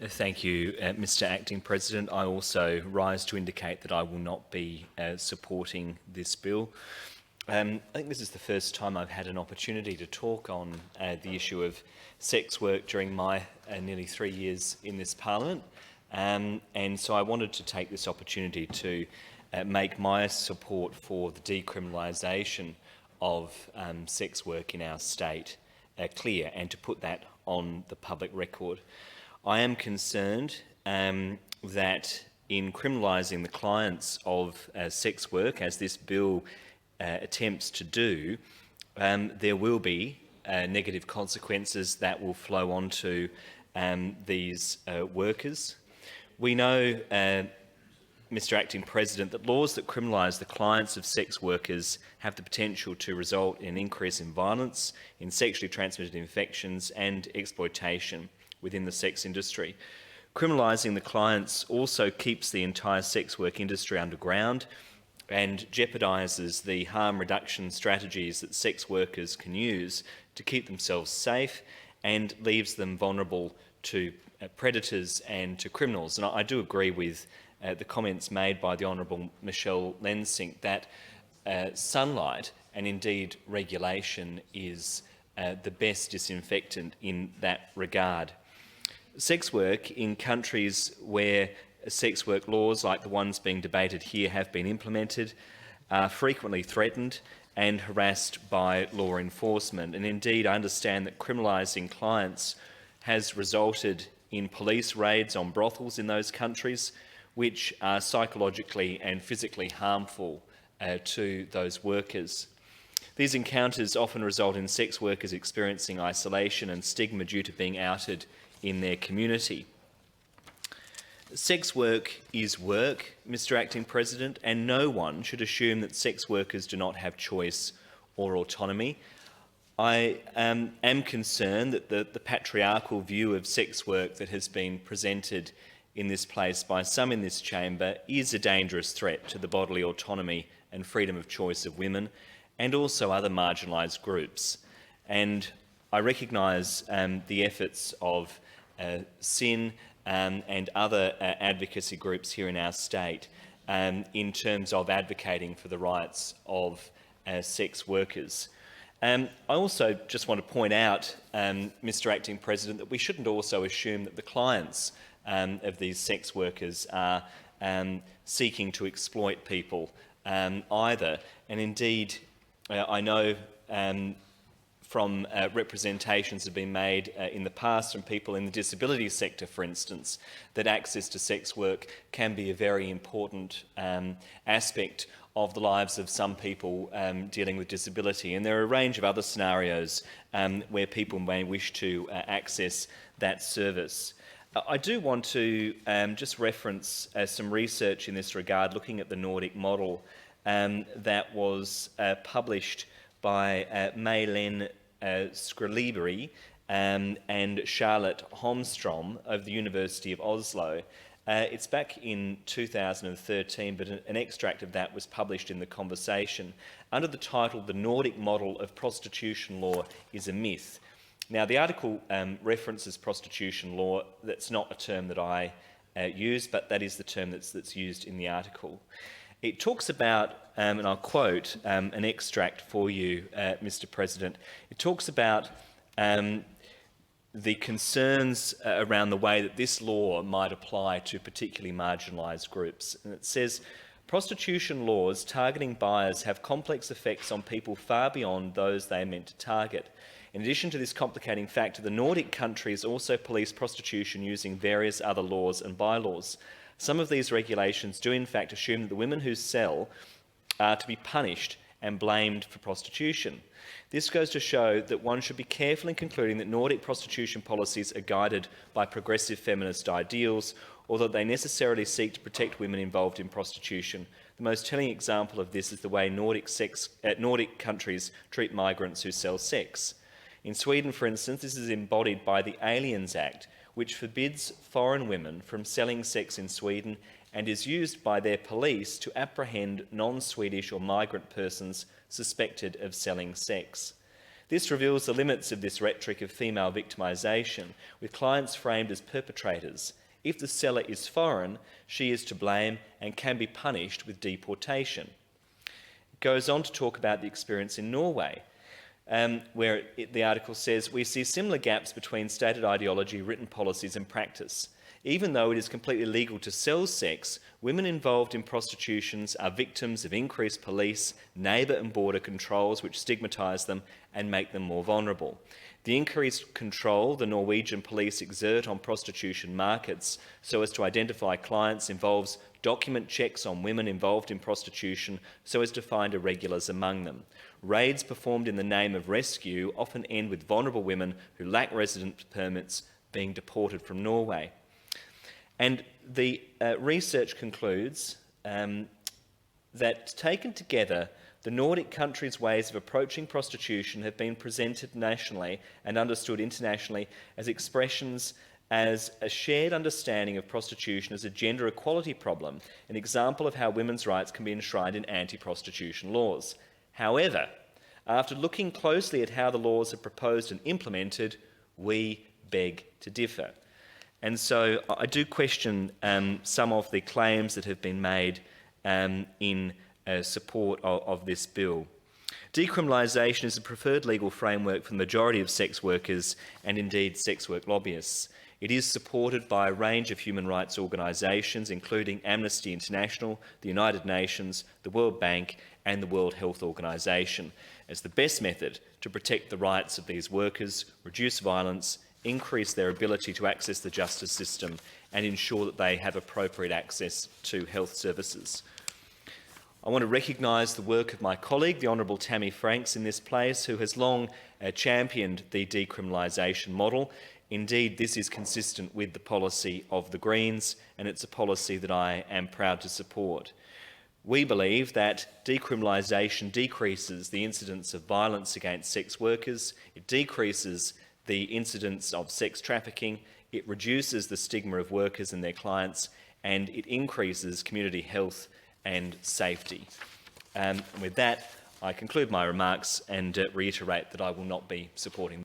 Thank you, Mr Acting President. I also rise to indicate that I will not be supporting this bill. I think this is the first time I've had an opportunity to talk on the issue of sex work during my nearly 3 years in this Parliament, and so I wanted to take this opportunity to make my support for the decriminalisation of sex work in our state clear, and to put that on the public record. I am concerned that in criminalising the clients of sex work, as this bill attempts to do, there will be negative consequences that will flow onto these workers. We know, Mr Acting President, that laws that criminalise the clients of sex workers have the potential to result in an increase in violence, in sexually transmitted infections and exploitation within the sex industry. Criminalising the clients also keeps the entire sex work industry underground and jeopardises the harm reduction strategies that sex workers can use to keep themselves safe, and leaves them vulnerable to predators and to criminals. And I do agree with the comments made by the Honourable Michelle Lensink that sunlight and indeed regulation is the best disinfectant in that regard. Sex work in countries where sex work laws like the ones being debated here have been implemented are frequently threatened and harassed by law enforcement. And indeed, I understand that criminalising clients has resulted in police raids on brothels in those countries, which are psychologically and physically harmful to those workers. These encounters often result in sex workers experiencing isolation and stigma due to being outed in their community. Sex work is work, Mr Acting President, and no one should assume that sex workers do not have choice or autonomy. I am concerned that the patriarchal view of sex work that has been presented in this place by some in this chamber is a dangerous threat to the bodily autonomy and freedom of choice of women and also other marginalised groups. And I recognise the efforts of SYN and other advocacy groups here in our state in terms of advocating for the rights of sex workers. I also just want to point out, Mr Acting President, that we shouldn't also assume that the clients of these sex workers are seeking to exploit people either. And indeed, I know from representations that have been made in the past from people in the disability sector, for instance, that access to sex work can be a very important aspect of the lives of some people dealing with disability. And there are a range of other scenarios where people may wish to access that service. I do want to just reference some research in this regard, looking at the Nordic model that was published by May-Len Skreliberi and Charlotte Holmstrom of the University of Oslo. It's back in 2013, but an extract of that was published in The Conversation under the title "The Nordic Model of Prostitution Law is a Myth." Now, the article references prostitution law. That's not a term that I use, but that is the term that's used in the article. It talks about, and I'll quote an extract for you, Mr President. It talks about the concerns around the way that this law might apply to particularly marginalised groups. And it says, prostitution laws targeting buyers have complex effects on people far beyond those they are meant to target. In addition to this complicating factor, the Nordic countries also police prostitution using various other laws and bylaws. Some of these regulations do in fact assume that the women who sell are to be punished and blamed for prostitution. This goes to show that one should be careful in concluding that Nordic prostitution policies are guided by progressive feminist ideals, or that they necessarily seek to protect women involved in prostitution. The most telling example of this is the way Nordic countries treat migrants who sell sex. In Sweden, for instance, this is embodied by the Aliens Act, which forbids foreign women from selling sex in Sweden and is used by their police to apprehend non-Swedish or migrant persons suspected of selling sex. This reveals the limits of this rhetoric of female victimisation, with clients framed as perpetrators. If the seller is foreign, she is to blame and can be punished with deportation. It goes on to talk about the experience in Norway, where the article says, "We see similar gaps between stated ideology, written policies and practice. Even though it is completely legal to sell sex, women involved in prostitutions are victims of increased police, neighbour and border controls which stigmatise them and make them more vulnerable. The increased control the Norwegian police exert on prostitution markets so as to identify clients involves document checks on women involved in prostitution so as to find irregulars among them. Raids performed in the name of rescue often end with vulnerable women who lack residence permits being deported from Norway." And the research concludes that, taken together, the Nordic countries' ways of approaching prostitution have been presented nationally and understood internationally as expressions as a shared understanding of prostitution as a gender equality problem, an example of how women's rights can be enshrined in anti-prostitution laws. However, after looking closely at how the laws are proposed and implemented, we beg to differ. And so I do question some of the claims that have been made in support of this bill. Decriminalisation is the preferred legal framework for the majority of sex workers and indeed sex work lobbyists. It is supported by a range of human rights organisations, including Amnesty International, the United Nations, the World Bank and the World Health Organization, as the best method to protect the rights of these workers, reduce violence, increase their ability to access the justice system and ensure that they have appropriate access to health services. I want to recognise the work of my colleague, the Honourable Tammy Franks, in this place, who has long championed the decriminalisation model. Indeed, this is consistent with the policy of the Greens, and it's a policy that I am proud to support. We believe that decriminalisation decreases the incidence of violence against sex workers, it decreases the incidence of sex trafficking, it reduces the stigma of workers and their clients, and it increases community health and safety. With that, I conclude my remarks and reiterate that I will not be supporting